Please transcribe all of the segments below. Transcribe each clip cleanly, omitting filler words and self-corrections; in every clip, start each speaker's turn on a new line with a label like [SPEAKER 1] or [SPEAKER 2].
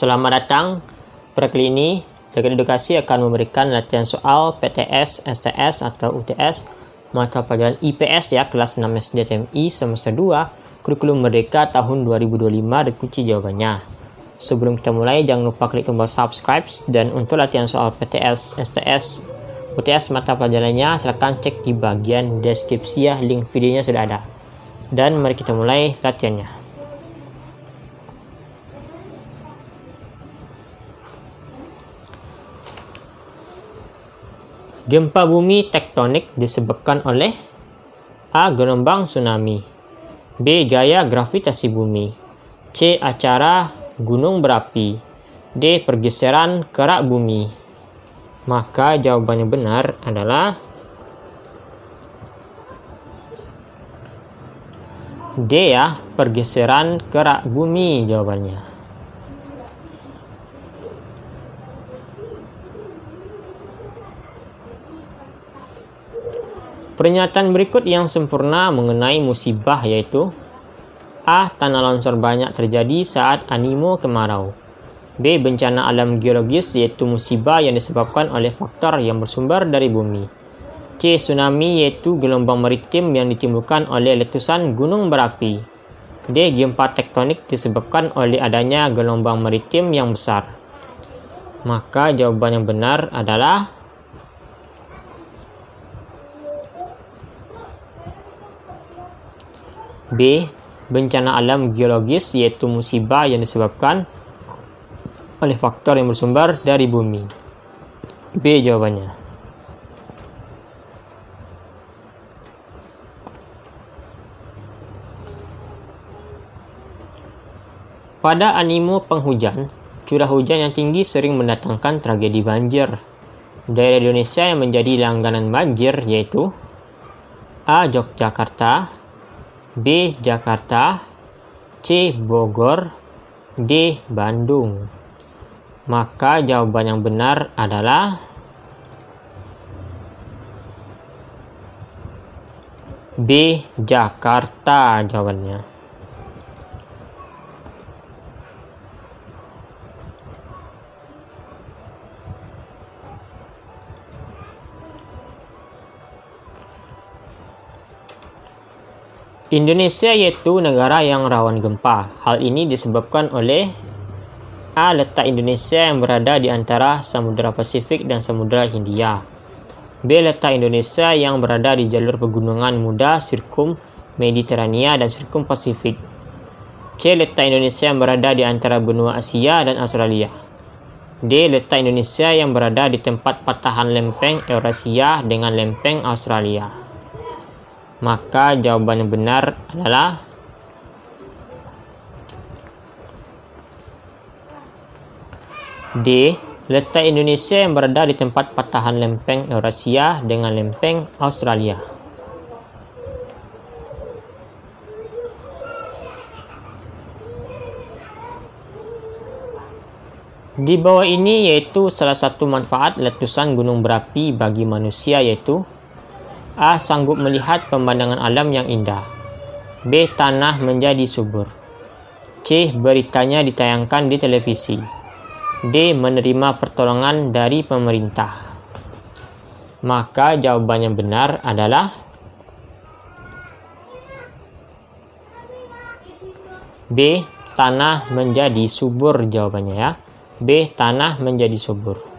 [SPEAKER 1] Selamat datang. Pada kali ini, Jagat Edukasi akan memberikan latihan soal PTS, STS atau UTS mata pelajaran IPS ya, kelas 6 SD TMI semester 2, kurikulum Merdeka tahun 2025 dan kunci jawabannya. Sebelum kita mulai, jangan lupa klik tombol subscribe, dan untuk latihan soal PTS, STS, UTS mata pelajarannya silahkan cek di bagian deskripsi ya, link videonya sudah ada. Dan mari kita mulai latihannya. Gempa bumi tektonik disebabkan oleh A. Gelombang tsunami, B. Gaya gravitasi bumi, C. Acara gunung berapi, D. Pergeseran kerak bumi. Maka jawabannya benar adalah D ya, pergeseran kerak bumi jawabannya. Pernyataan berikut yang sempurna mengenai musibah yaitu A. Tanah longsor banyak terjadi saat animo kemarau, B. Bencana alam geologis yaitu musibah yang disebabkan oleh faktor yang bersumber dari bumi, C. Tsunami yaitu gelombang maritim yang ditimbulkan oleh letusan gunung berapi, D. Gempa tektonik disebabkan oleh adanya gelombang maritim yang besar. Maka jawaban yang benar adalah B. Bencana alam geologis yaitu musibah yang disebabkan oleh faktor yang bersumber dari bumi. B jawabannya. Pada animo penghujan, curah hujan yang tinggi sering mendatangkan tragedi banjir. Daerah Indonesia yang menjadi langganan banjir yaitu A. Yogyakarta, B. Jakarta, C. Bogor, D. Bandung. Maka jawaban yang benar adalah B. Jakarta jawabannya. Indonesia yaitu negara yang rawan gempa. Hal ini disebabkan oleh A. Letak Indonesia yang berada di antara Samudra Pasifik dan Samudra Hindia, B. Letak Indonesia yang berada di jalur pegunungan muda Sirkum Mediterania dan Sirkum Pasifik, C. Letak Indonesia yang berada di antara benua Asia dan Australia, D. Letak Indonesia yang berada di tempat patahan lempeng Eurasia dengan lempeng Australia. Maka jawaban yang benar adalah D. Letak Indonesia yang berada di tempat patahan lempeng Eurasia dengan lempeng Australia. Di bawah ini yaitu salah satu manfaat letusan gunung berapi bagi manusia yaitu A. Sanggup melihat pemandangan alam yang indah, B. Tanah menjadi subur, C. Beritanya ditayangkan di televisi, D. Menerima pertolongan dari pemerintah. Maka jawaban yang benar adalah B. Tanah menjadi subur jawabannya ya, B. Tanah menjadi subur.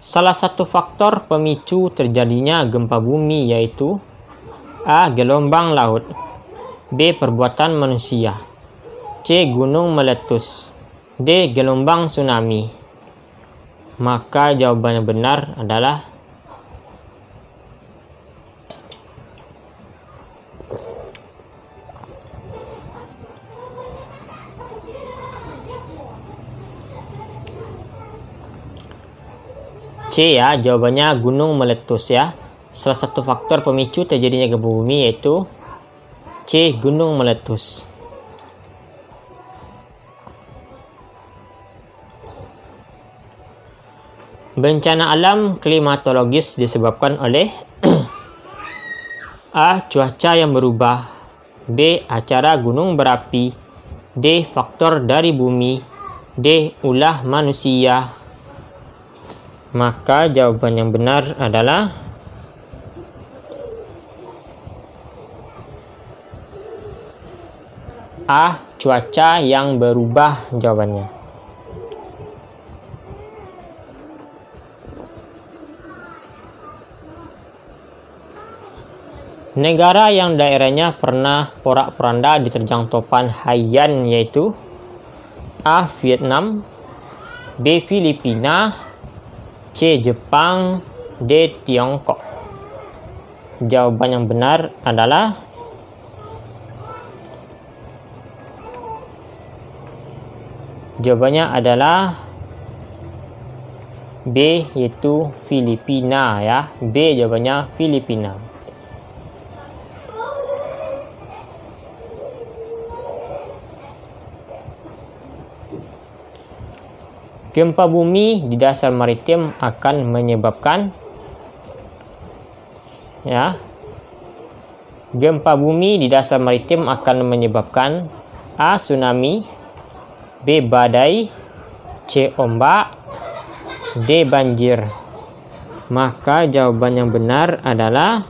[SPEAKER 1] Salah satu faktor pemicu terjadinya gempa bumi yaitu A. Gelombang laut, B. Perbuatan manusia, C. Gunung meletus, D. Gelombang tsunami. Maka jawaban yang benar adalah C ya, jawabannya gunung meletus ya. Salah satu faktor pemicu terjadinya gempa bumi yaitu C. Gunung meletus. Bencana alam klimatologis disebabkan oleh A. Cuaca yang berubah. B. Acara gunung berapi. D. Faktor dari bumi. D. Ulah manusia. Maka jawaban yang benar adalah A. Cuaca yang berubah jawabannya. Negara yang daerahnya pernah porak-poranda diterjang topan Haiyan yaitu A. Vietnam, B. Filipina, C. Jepang, D. Tiongkok. Jawaban yang benar adalah B, yaitu Filipina ya. B jawabannya Filipina. Gempa bumi di dasar maritim akan menyebabkan gempa bumi di dasar maritim akan menyebabkan A. Tsunami, B. Badai, C. Ombak, D. Banjir. Maka jawaban yang benar adalah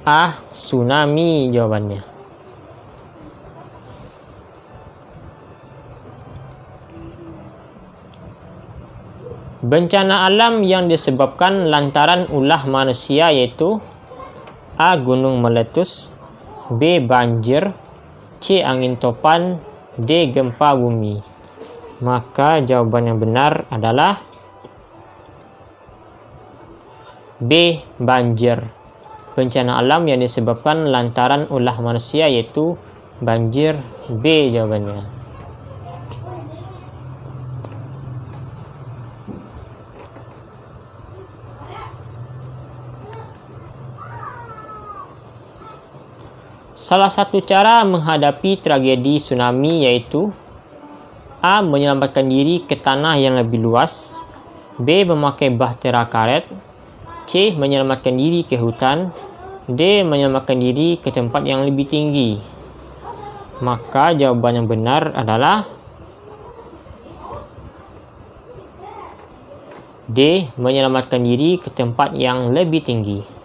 [SPEAKER 1] A. Tsunami jawabannya. Bencana alam yang disebabkan lantaran ulah manusia yaitu A. Gunung meletus, B. Banjir, C. Angin topan, D. Gempa bumi. Maka jawaban yang benar adalah B. Banjir. Bencana alam yang disebabkan lantaran ulah manusia yaitu banjir. B jawabannya. Salah satu cara menghadapi tragedi tsunami yaitu A. Menyelamatkan diri ke tanah yang lebih luas, B. Memakai bahtera karet, C. Menyelamatkan diri ke hutan, D. Menyelamatkan diri ke tempat yang lebih tinggi. Maka jawaban yang benar adalah D. Menyelamatkan diri ke tempat yang lebih tinggi.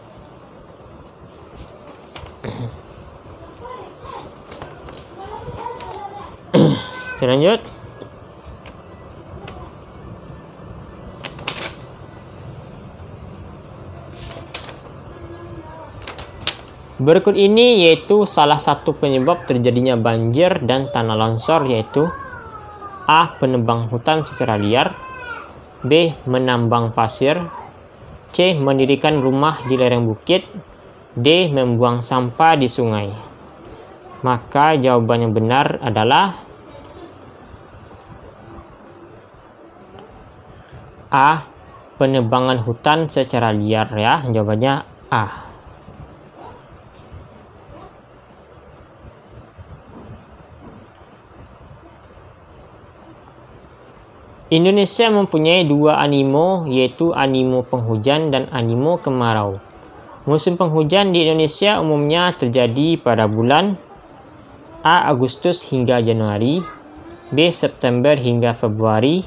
[SPEAKER 1] Kita lanjut. Berikut ini yaitu salah satu penyebab terjadinya banjir dan tanah longsor yaitu A. Penebang hutan secara liar, B. Menambang pasir, C. Mendirikan rumah di lereng bukit, D. Membuang sampah di sungai. Maka jawaban yang benar adalah A. Penebangan hutan secara liar ya. Jawabannya A. Indonesia mempunyai dua animo yaitu animo penghujan dan animo kemarau. Musim penghujan di Indonesia umumnya terjadi pada bulan A. Agustus hingga Januari, B. September hingga Februari,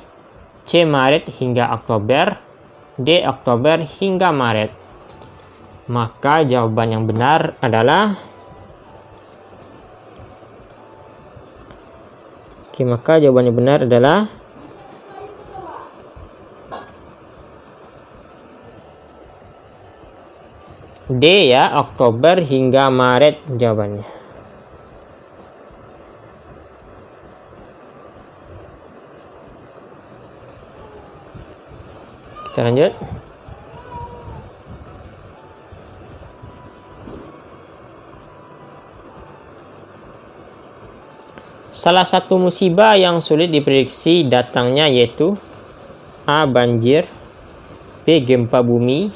[SPEAKER 1] C. Maret hingga Oktober, D. Oktober hingga Maret. Maka jawaban yang benar adalah maka jawaban yang benar adalah D ya, Oktober hingga Maret jawabannya. Kita lanjut. Salah satu musibah yang sulit diprediksi datangnya yaitu A. Banjir, B. Gempa bumi,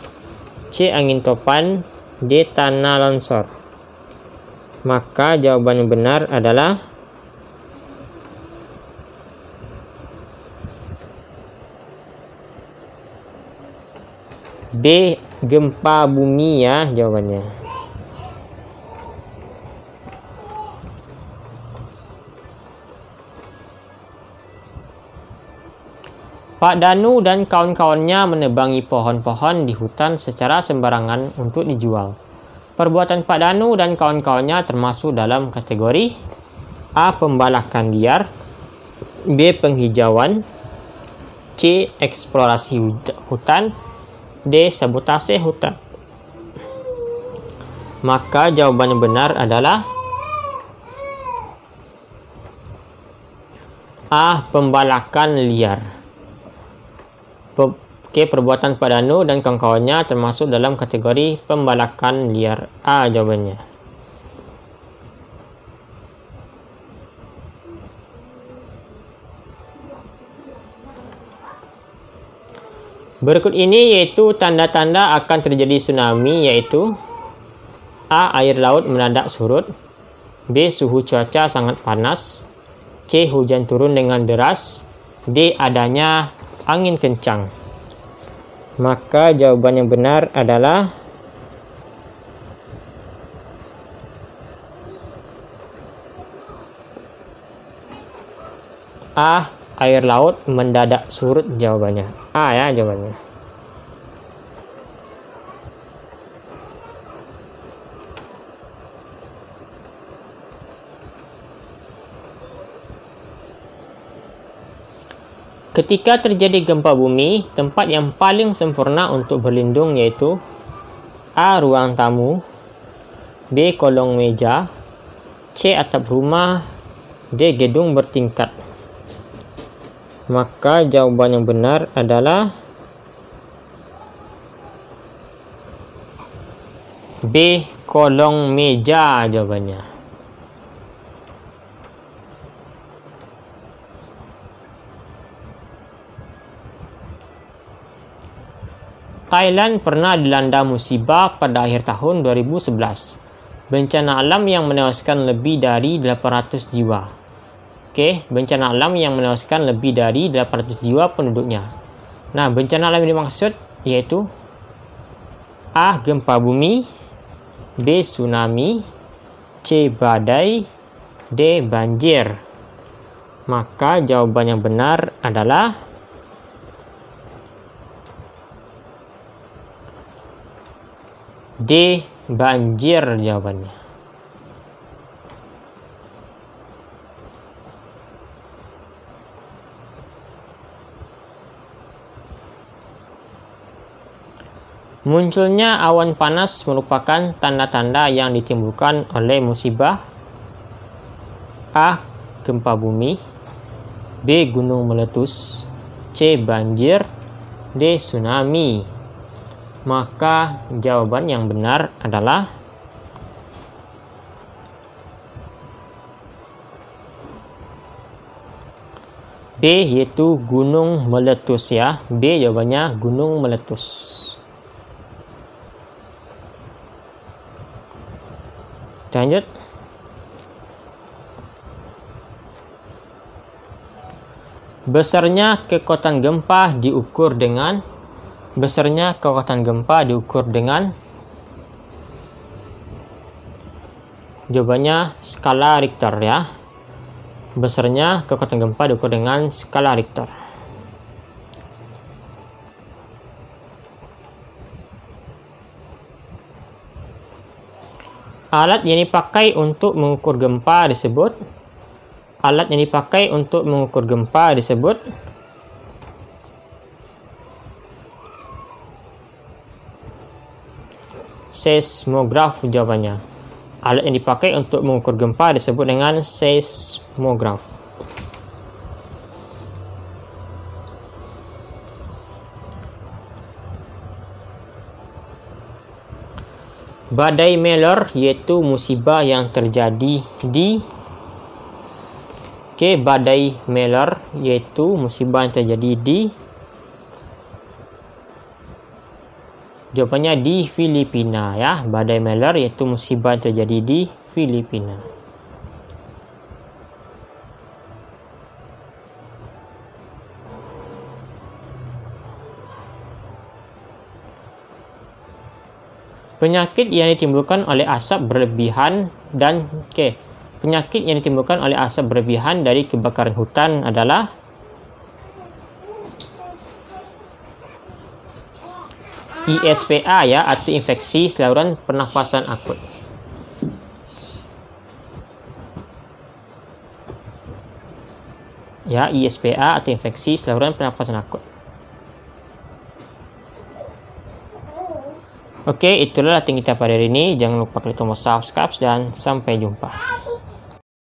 [SPEAKER 1] C. Angin topan, D. Tanah longsor. Maka jawaban yang benar adalah B. Gempa bumi ya jawabannya. Pak Danu dan kawan-kawannya menebangi pohon-pohon di hutan secara sembarangan untuk dijual. Perbuatan Pak Danu dan kawan-kawannya termasuk dalam kategori A. Pembalakan liar, B. Penghijauan, C. Eksplorasi hutan, D. Sabotase hutan. Maka jawaban yang benar adalah A. Pembalakan liar. Oke, perbuatan Pak Danu dan kawan-kawannya termasuk dalam kategori pembalakan liar. A jawabannya. Berikut ini yaitu tanda-tanda akan terjadi tsunami, yaitu A. Air laut mendadak surut, B. Suhu cuaca sangat panas, C. Hujan turun dengan deras, D. Adanya angin kencang. Maka jawaban yang benar adalah A. Air laut mendadak surut jawabannya. A ya jawabannya. Ketika terjadi gempa bumi, tempat yang paling sempurna untuk berlindung yaitu A. Ruang tamu, B. Kolong meja, C. Atap rumah, D. Gedung bertingkat. Maka jawaban yang benar adalah B. Kolong meja jawabannya. Thailand pernah dilanda musibah pada akhir tahun 2011. Bencana alam yang menewaskan lebih dari 800 jiwa. Oke, bencana alam yang menewaskan lebih dari 800 jiwa penduduknya. Nah, bencana alam yang dimaksud yaitu A. Gempa bumi, B. Tsunami, C. Badai, D. Banjir. Maka jawaban yang benar adalah D. Banjir jawabannya. Munculnya awan panas merupakan tanda-tanda yang ditimbulkan oleh musibah A. Gempa bumi, B. Gunung meletus, C. Banjir, D. Tsunami. Maka jawaban yang benar adalah B, yaitu gunung meletus ya. B jawabannya gunung meletus. Lanjut. Besarnya kekuatan gempa diukur dengan jawabannya skala Richter ya. Besarnya kekuatan gempa diukur dengan skala Richter. Alat yang dipakai untuk mengukur gempa disebut seismograf jawabannya. Alat yang dipakai untuk mengukur gempa disebut dengan seismograf. Badai Meller yaitu musibah yang terjadi di badai Meller yaitu musibah yang terjadi di jawabannya di Filipina ya. Badai Meller yaitu musibah yang terjadi di Filipina. Penyakit yang ditimbulkan oleh asap berlebihan penyakit yang ditimbulkan oleh asap berlebihan dari kebakaran hutan adalah ISPA ya, atau infeksi saluran pernafasan akut. Ya, ISPA atau infeksi saluran pernafasan akut. Oke, itulah latihan kita pada hari ini. Jangan lupa klik tombol subscribe dan sampai jumpa.